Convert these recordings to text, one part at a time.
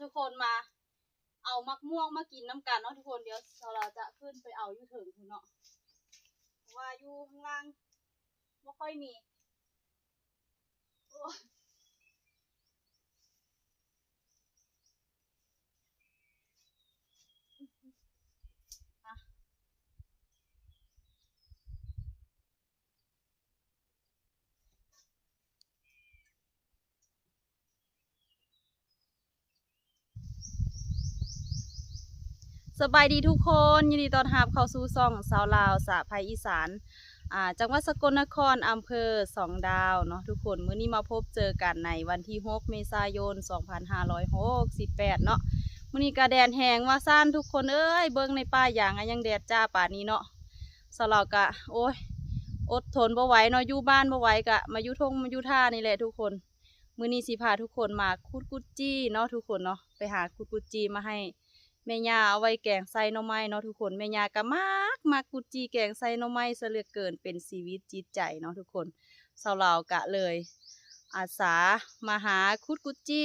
ทุกคนมาเอามักม่วงมากินน้ำกันเนาะทุกคนเดี๋ยวเราจะขึ้นไปเอาอยู่ถึงคุณเนาะว่าอยู่ข้างล่างไม่ค่อยมีสบายดีทุกคนยินดีต้อนรับเข้าสู่ช่องสาวลาวสะพายอีสานจังหวัดสกลนครอำเภอสองดาวเนาะทุกคนมื้อนี้มาพบเจอกันในวันที่6เมษายน2568เนาะมื้อนี้กะแดดแห้งว่าซ่านทุกคนเอ้ยเบิ่งในป่าอย่างยังแดดจ้าป่านนี้เนาะสาวลาวกะโอ้ยอดทนบ่ไหวเนาะอยู่บ้านบ่ไหวกะมาอยู่ทงมาอยู่ท่านี่แหละทุกคนมื้อนี้สิพาทุกคนมาขุดกุดจี้เนาะทุกคนเนาะไปหาขุดกุดจี้มาให้แม่ย่าเอาไว้แกงใส่หน่อไม้เนาะทุกคนแม่ย่าก็มักกุดจีแกงใส่หน่อไม้ซะเหลือเกินเป็นชีวิตจิตใจเนาะทุกคนสาวลาวกะเลยอาสามาหาคุดกุดจี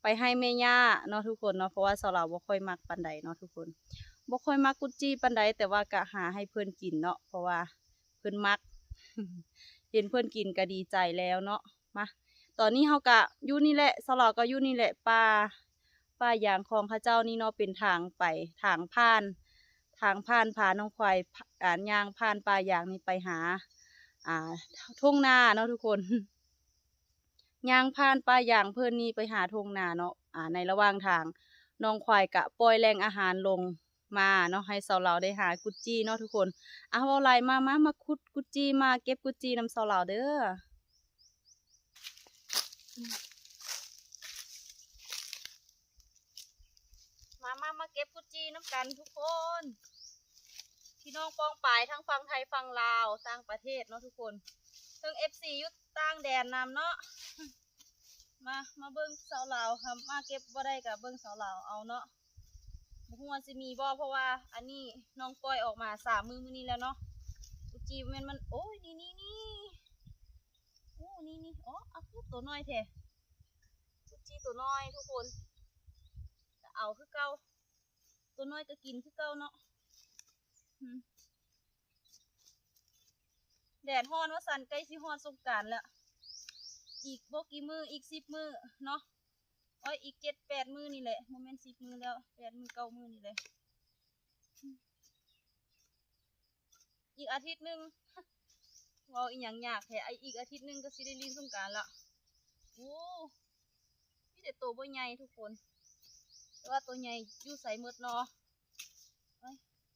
ไปให้แม่ย่าเนาะทุกคนเนาะเพราะว่าสาวลาวบ่ค่อยมักปานใดเนาะทุกคนบ่ค่อยมักกุดจีปานใดแต่ว่ากะหาให้เพื่อนกินเนาะเพราะว่าเพื่อนมัก เห็นเพื่อนกินก็ดีใจแล้วเนาะมาตอนนี้เฮากะอยู่นี่แหละสาวลาวก็อยู่นี่แหละป่ายางของข้าเจ้านี่เนาะเป็นทางไปทางผ่านพาน้องควายย่างผ่านป่ายางนี่ไปหาทุ่งนาเนาะทุกคน ย่างผ่านป่ายางเพิ่นนี่ไปหาทุ่งนาเนาะในระหว่างทางน้องควายกะปล่อยแหล่งอาหารลงมาเนาะให้สาวเราได้หากุดจี้เนาะทุกคนเว้าไล่มาขุดกุดจี้มาเก็บกุดจี้นำสาวเราเด้อมาเก็บกุดจีน้ำกันทุกคนพี่น้องปองปายทั้งฝั่งไทยฝั่งลาวต่างประเทศเนาะทุกคนทั้ง FC ยุดต่างแดนนำเนาะมาเบิ้งสาวลาวครับมาเก็บบ่ได้กับเบิ้งสาวลาวเอาเนาะบ่ฮู้ว่าสิมีบ่เพราะว่าอันนี้น้องปล่อยออกมา3 มื้อนี้แล้วเนาะกุดจีมันโอ้ยนี่โอ้นี่อ๋อคือตัวน้อยแท้กุดจีตัวน้อยทุกคนจะเอาคือเก่าตัวน้อยก็กินคือเก่าเนาะแดดฮ้อนว่าสันใกล้สิฮ้อนสงกรานต์แล้วอีกบ่กี่มื้ออีก10 มื้อเนาะอีก7-8 มื้อนี่แหละโมเมนต์10 มื้อแล้ว8 มื้อ9 มื้อนี่แหละอีกอาทิตย์นึงว้าวอีหยังยากแท้อีกอาทิตย์นึงก็สิได้ลินสงกรานต์ละโอ้มีแต่ตัวบ่ใหญ่ทุกคนแต่ว่าตัวใหญ่อยู่ไสหมดเนาะ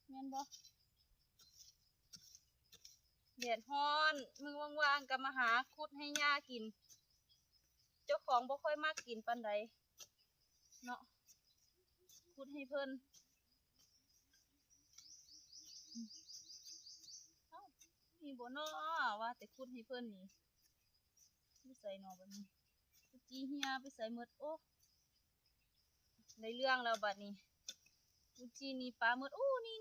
แม่นบ่แดดฮ้อนมึงว่างๆก็มาหาขุดให้ย่ากินเจ้าของบ่ค่อยมากกินปานใดเนาะขุดให้เพิ่นมีบ่เนาะว่าแต่ขุดให้เพิ่นนี่ไม่ใส่เนาะบัดนี้กุดจีเฮียไปใส่หมดโอ้ได้เรื่องแล้วบัดนี้กุดจีนี่ปลาหมดโอ้นี่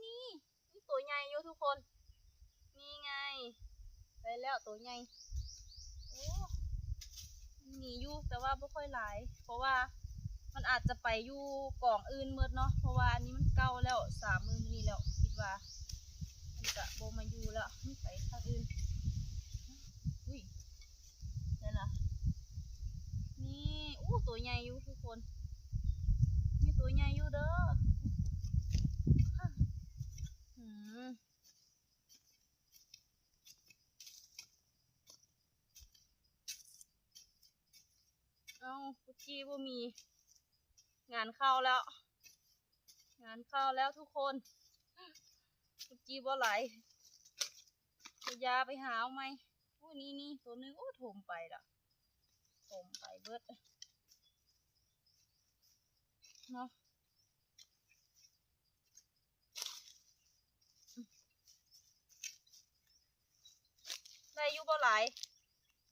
ตัวใหญ่อยู่ทุกคนนี่ไงได้แล้วตัวใหญ่โอ้หนีอยู่แต่ว่าไม่ค่อยหลายเพราะว่ามันอาจจะไปอยู่กล่องอื่นเมื่อเนาะเพราะว่าอันนี้มันเก่าแล้ว3 มื้อนี้แล้วคิดว่ามันจะโบมาอยู่แล้วไม่ไปทางอื่นอุ้ยนี่ล่ะนี่อู้ตัวใหญ่อยู่ทุกคนนี่ตัวใหญ่อยู่เด้อกุดจีบ่มีงานเข้าแล้วทุกคนกุดจีบ่ไหลจะยาไปหาเอาไหมอู้นี่ตัวนึงอู้ถมไปละถมไปเบิดเนาะได้อยู่บ่ไหล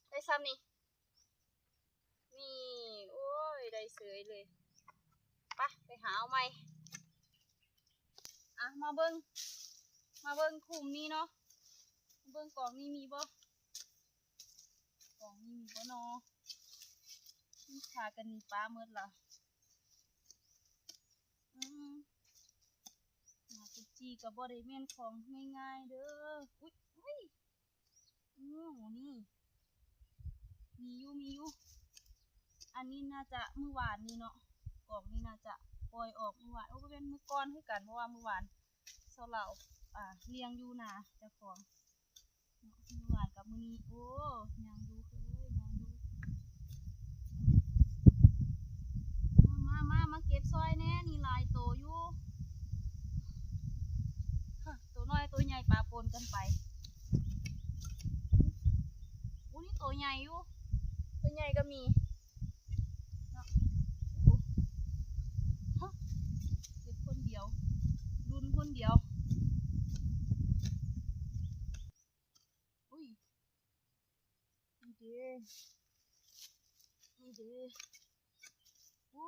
ได้ซ้ำนี่โอ้ยได้เสยเลยไปหาเอาไหมมาเบิ้งคุมนี้เนาะเบิ้งกล่องนี้มีบ่เนาะพากันมีปลาเมื่อละ จีกับบ่ได้แม่นของง่ายๆเด้ออุ้ยอุ้ยนี่มีอยู่อันนี้น่าจะเมื่อวานนี้เนาะกล่องนี้น่าจะปล่อยออกเมื่อวานโอ้ก็เป็นมื้อก่อนคือกันเพราะว่าเมื่อวานเซาเหล่าเลี้ยงอยู่นาเจ้าของเมื่อวานกับมื้อนี้โอ้ยังอยู่ยังอยู่มาเก็บซอยแน่นี่หลายโตอยู่ตัวน้อยตัวใหญ่ปะปนกันไปอู้นี่ตัวใหญ่อยู่ตัวใหญ่ก็มีเนาะเก็บคนเดียวรุนคนเดียวอุ้ยนี่เด้โอ้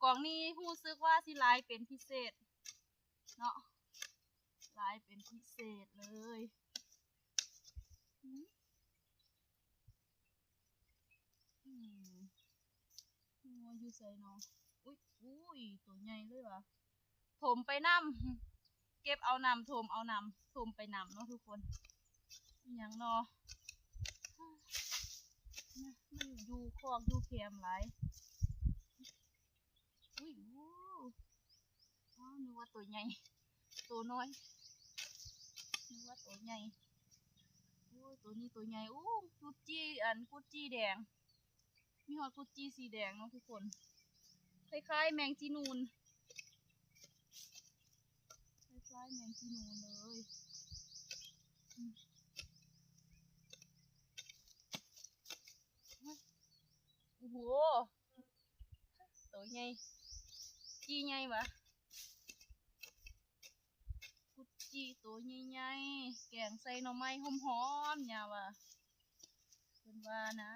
กล่องนี้รู้สึกว่าสิลายเป็นพิเศษเนาะลายเป็นพิเศษเลยอยู่ใส่เนาะอุ้ยตัวใหญ่เลยว่ะถมไปน้ำเก็บเอาน้ำถมเอาน้ำถมไปน้ำเนาะทุกคนอย่างเนาะมันอยู่คอกอยู่เค็มไรอุ้ยนึกว่าตัวใหญ่ตัวน้อยนึกว่าตัวใหญ่ตัวนี้ตัวใหญ่กุดจี้แดงมีหอดกุดจี้สีแดงเนาะทุกคนคล้ายๆแมงจีนูนเลยโอ้โหตัวใหญ่จี้ใหญ่ปะกุดจี้ตัวใหญ่แกงใส่หน่อไม้หอมๆเนี่ยว่ะเป็นว่านะ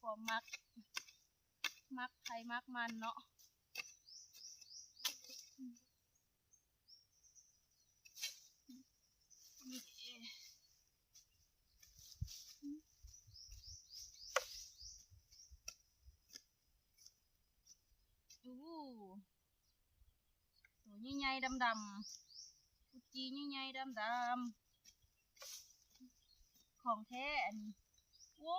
ความมักไทยมักมันเนาะนี่ตัวใหญ่ๆดำๆกุจีใหญ่ๆดำๆของแท้อันนี้โว้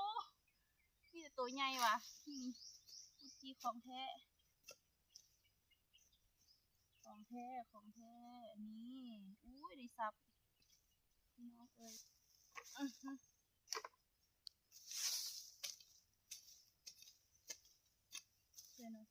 นี่แต่ตัวใหญ่ว่ะนี่กุจีของแท้อันนี้ได้ซับพี่น้องเอ้ยเดี๋ยวนะ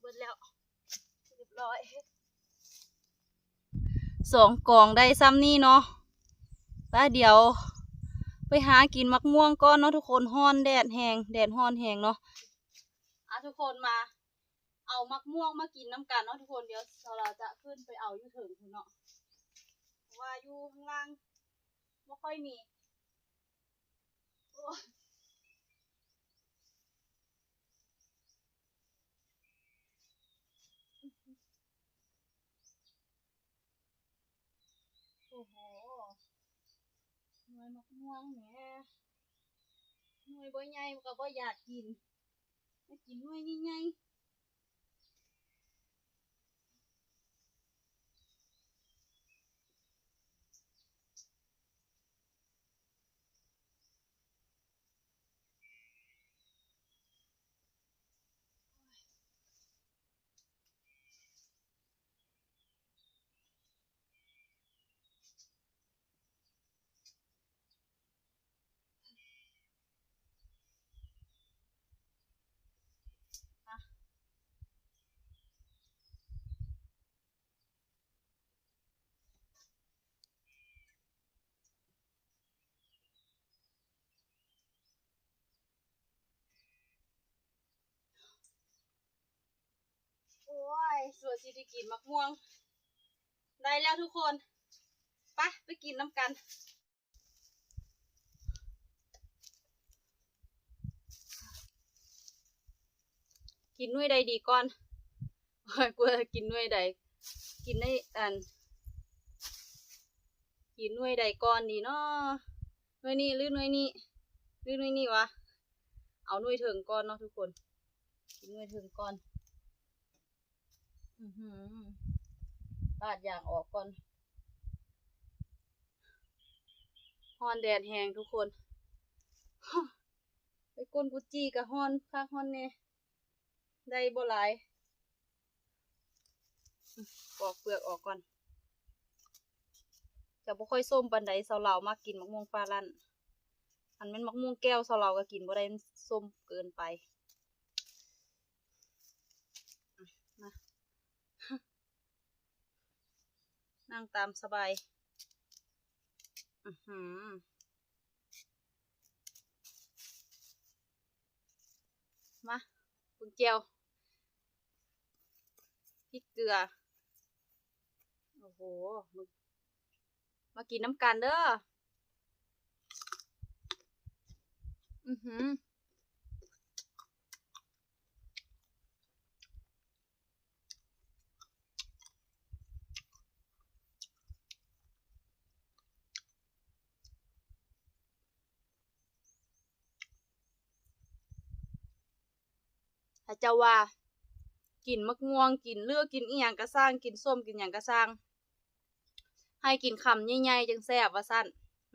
เบิดแล้วเรียบร้อย2 กล่องได้ซ้ำนี่เนาะแล้วเดี๋ยวไปหากินมักม่วงก้อนเนาะทุกคนฮ้อนแดดฮ้อนแหงเนาะทุกคนมาเอามักม่วงมากินน้ำกันเนาะทุกคนเดี๋ยวเราจะขึ้นไปเอาอยู่ถึงคุณเนาะว่าอยู่ข้างล่างไม่ค่อยมีโอ้โหหน่วยมักม่วงเนี่ยหน่วยบ่ใหญ่ก็บ่อยากกินไม่กินหน่วยใหญ่ สิได้กินมะม่วงได้แล้วทุกคนไปกินน้ำกันกินหน่วยใดดีก่อนกูจะกินหน่วยใดกินในกินหน่วยใดก่อนดีเนาะหน่วยนี้หรือหน่วยนี้หรือหน่วยนี้วะเอาหน่วยถึงก่อนเนาะทุกคนกินหน่วยถึงก่อนปาดอย่างออกก่อนฮ้อนแดดแห้งทุกคนไปก้นกุจีกับฮ้อนคักฮ้อนแน่ได้บ่หลายปอกเปลือกออกก่อนจะบ่ค่อยส้มปานใดเซาเหลามากกินมะม่วงฟ้าลั่นอันแม่นมะม่วงแก้วเซาเหลาก็กินบ่ได้ส้มเกินไปมานั่งตามสบายมาปรุงแจ่วพริกเกลือโอ้โหมากินน้ำกันเด้อถ้าเจ้าว่ากินมะม่วงกินเลือกกินอีหยังก็สร้างกินส้มกินหยังก็สร้างให้กินคำใหญ่ๆจังแซ่บว่าซั่น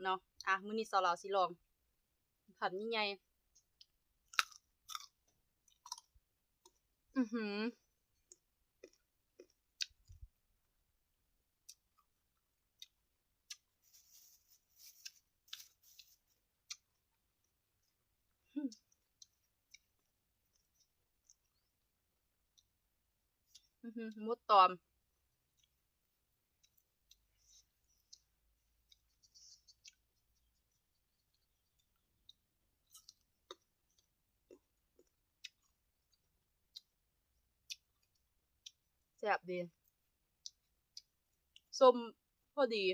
เนาะมื้อนี้เซาเหลาสิลองคำใหญ่มดตอมแซ่บดีส้มพอดี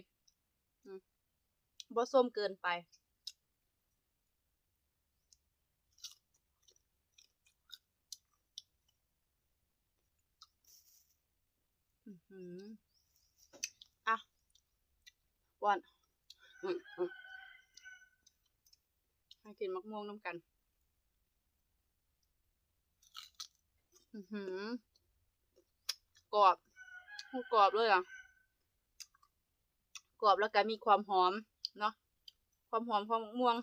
บ่ส้มเกินไปป้อนให้กินมะม่วงน้ำกันกรอบกรอบเลยกรอบแล้วก็มีความหอมเนาะความหอมของมะม่วง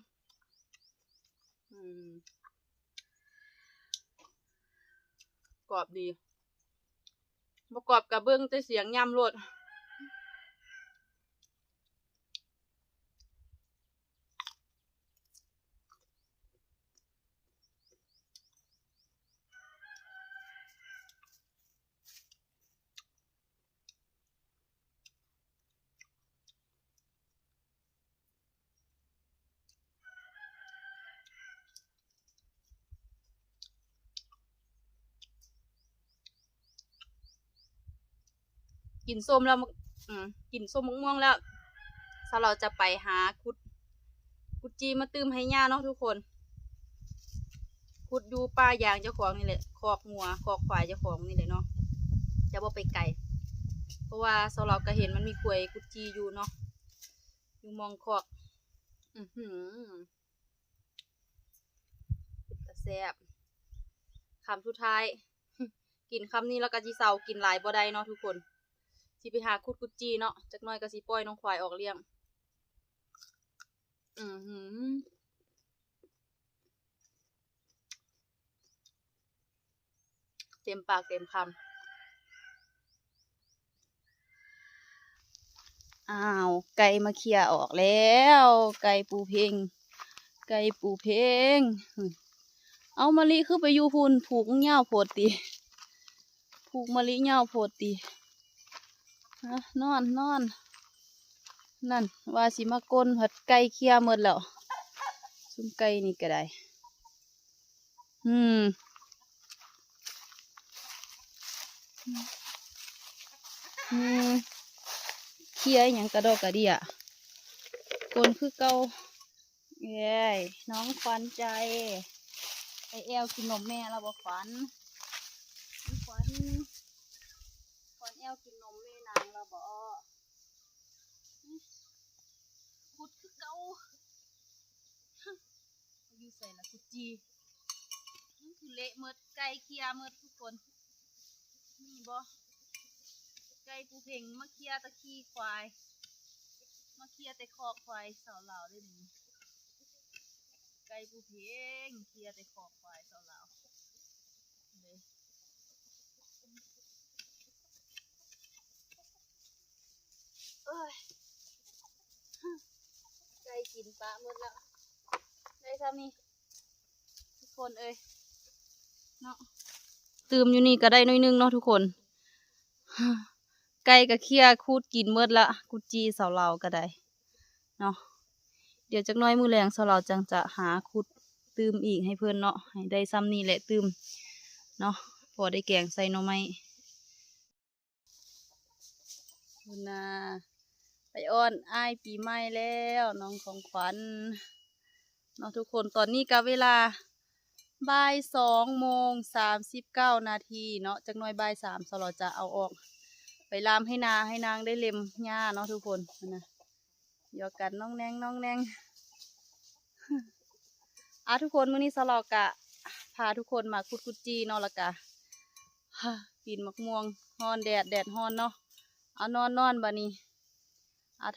กรอบดีประกอบกับเบิ้งแต่เสียงย่ำรสกินส้มแล้วกินส้มมะม่วงแล้วถ้าเราจะไปหากุดจีมาตื้มให้ย่าเนาะทุกคนขุดอยู่ป่ายางเจ้าของนี่แหละคอกงัวคอกควายเจ้าของนี่แหละเนาะจะบ่ไปไกลเพราะว่าเราก็เห็นมันมีกล้วยกุดจีอยู่เนาะอยู่มองคอกเป็นตาแซ่บคำสุดท้ายกินคำนี้แล้วก็จีเซากินหลายบ่ได้เนาะทุกคนสิไปหากุดจีเนาะจักหน่อยก็สิปล่อยน้องควายออกเลี้ยงเต็มปากเต็มคำไก่มาเคลียออกแล้วไก่ปูเพงเอามะลิคือไปอยู่พุ่นผูกเง่าโพดติผูกมะลิเง่าโพดตินอนนั่นว่าสิมาก้นผัดไก่เคลียหมดแล้วซุ่มไก่นี่ก็ได้ อืมเคลียร์อหย่างกระดอกกระเดียกลนคือเก่าเย้ยน้องขวัญใจไอแอลกินนมแม่เราบอกขวัญขวัญขวัญแอลกินนมแม่นางเราบอกขุดคือเก่าอยู่ใส่ละกุจีนี่คือเละเมดไก่เคลียเมดทุกคนนี่บ่ไก่ปูเพ่งมาเคลียตะขี้ควายมาเคลียแต่คอควายสาวเหล่าได้หนึ่งไก่ปูเพ่งเคลียแต่คอควายสาวเหล่าเลยเอ้ยไก่กินปลาหมดแล้วได้ทำนี่ทุกคนเอ้ยเนาะตื่มอยู่นี่ก็ได้น้อยนึงเนาะทุกคนไก่กับเคี้ยคูดกินเมดละกุจีเสาเราก็ได้เนาะเดี๋ยวจักน้อยมือแรงเสาเราจังจะหาคุดตื่มอีกให้เพื่อนเนาะให้ได้ซ้ำนี่แหละตื่มเนาะพอได้แกงใส่หน่อไม้คุณนาไปอ้อนอ้ายปีใหม่แล้วน้องของขวัญเนาะทุกคนตอนนี้กับเวลาบ่าย2:39 นาทีเนาะจักน้อยบ่าย3เสาเราจะเอาออกไปลามให้นางได้เล็มหญ้าเนาะทุกคนนะหยอกกันน้องแนงทุกคนมื้อนี้สลอกะพาทุกคนมาคุดกุดจีเนาะละกะปีนมักม่วงฮ้อนแดดฮ้อนเนาะเอานอนบัดนี้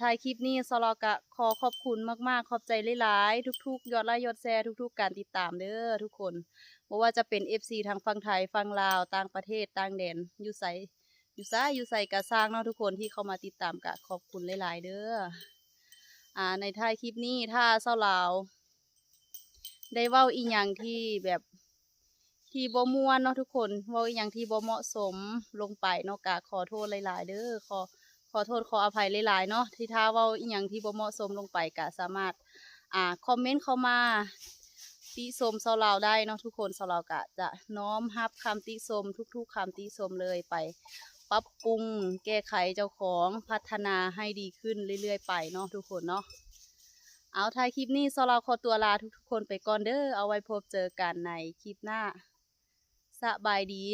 ถ่ายคลิปนี้สลอกะขอขอบคุณมากๆขอบใจหลายๆทุกๆยอดไลค์ยอดแชร์ทุกๆการติดตามเด้อทุกคนบ่ว่าจะเป็น FC ทางฝั่งไทยฝั่งลาวต่างประเทศต่างแดนอยู่ไสกะสร้างเนาะทุกคนที่เข้ามาติดตามกะขอบคุณหลายๆเด้อในท้ายคลิปนี้ถ้าเศร้าลาวได้เว้าอีหยังที่แบบที่บ่ม่วนเนาะทุกคนเว้าอีหยังที่บ่เหมาะสมลงไปเนาะกะขอโทษหลายๆเด้อขอโทษขออภัยหลายๆเนาะที่ถ้าเว้าอีหยังที่บ่เหมาะสมลงไปกะสามารถคอมเมนต์เข้ามาติชมเศร้าลาวได้เนาะทุกคนเศร้าลาวกะจะน้อมรับคำติชมทุกๆคำติชมเลยไปปรับปรุงแก้ไขเจ้าของพัฒนาให้ดีขึ้นเรื่อยๆไปเนาะทุกคนเนาะเอาท้ายคลิปนี้เศร้าลาวขอตัวลาทุกๆคนไปก่อนเด้อเอาไว้พบเจอกันในคลิปหน้าสบายดี